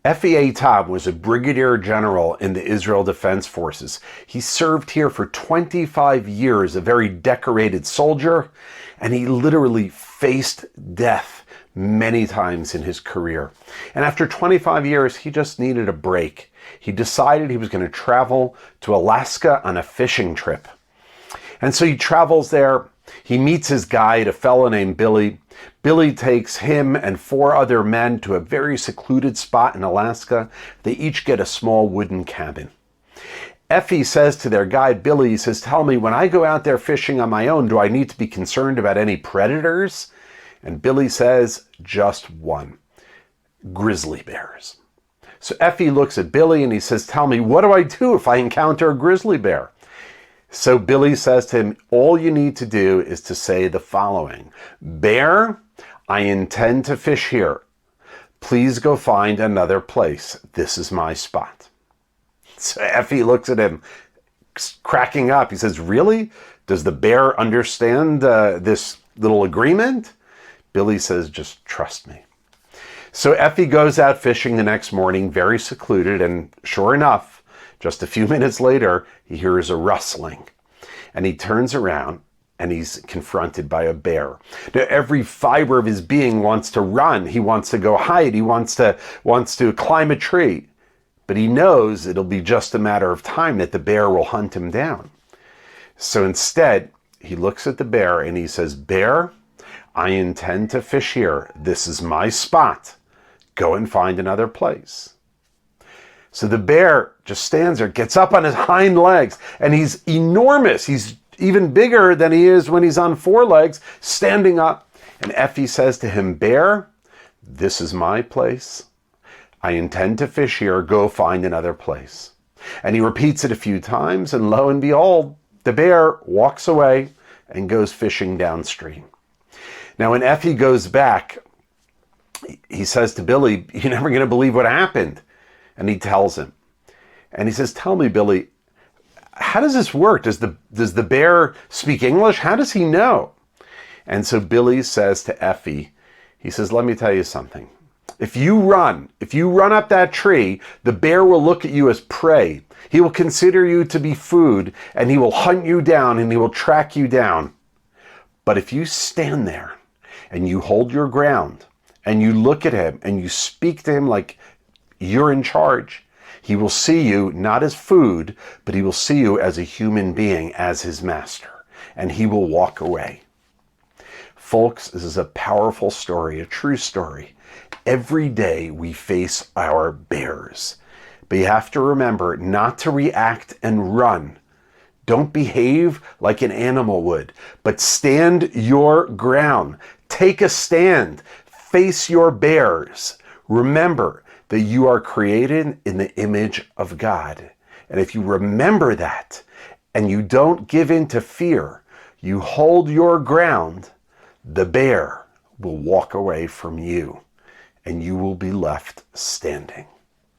Effie Etab was a brigadier general in the Israel Defense Forces. He served here for 25 years, a very decorated soldier, and he literally faced death many times in his career. And after 25 years, he just needed a break. He decided he was going to travel to Alaska on a fishing trip. And so he travels there. He meets his guide, a fellow named Billy. Billy takes him and 4 other men to a very secluded spot in Alaska. They each get a small wooden cabin. Effie says to their guide, Billy, he says, tell me, when I go out there fishing on my own, do I need to be concerned about any predators? And Billy says, just one: grizzly bears. So Effie looks at Billy and he says, tell me, what do I do if I encounter a grizzly bear? So Billy says to him, all you need to do is to say the following: Bear, I intend to fish here. Please go find another place. This is my spot. So Effie looks at him, cracking up. He says, really? Does the bear understand this little agreement? Billy says, just trust me. So Effie goes out fishing the next morning, very secluded, and sure enough, just a few minutes later, he hears a rustling, and he turns around and he's confronted by a bear. Now, every fiber of his being wants to run. He wants to go hide. He wants to climb a tree, but he knows it'll be just a matter of time that the bear will hunt him down. So instead, he looks at the bear and he says, Bear, I intend to fish here. This is my spot. Go and find another place. So the bear just stands there, gets up on his hind legs, and he's enormous. He's even bigger than he is when he's on 4 legs, standing up. And Effie says to him, Bear, this is my place. I intend to fish here. Go find another place. And he repeats it a few times, and lo and behold, the bear walks away and goes fishing downstream. Now, when Effie goes back, he says to Billy, you're never going to believe what happened. And he tells him. And he says, tell me, Billy, how does this work? Does the bear speak English? How does he know? And so Billy says to Effie, he says, let me tell you something. If you run up that tree, the bear will look at you as prey. He will consider you to be food, and he will hunt you down, and he will track you down. But if you stand there and you hold your ground and you look at him and you speak to him like you're in charge, he will see you not as food, but he will see you as a human being, as his master, and he will walk away. Folks, this is a powerful story, a true story. Every day we face our bears, but you have to remember not to react and run. Don't behave like an animal would, but stand your ground. Take a stand. Face your bears. Remember that you are created in the image of God. And if you remember that and you don't give in to fear, you hold your ground, the bear will walk away from you and you will be left standing.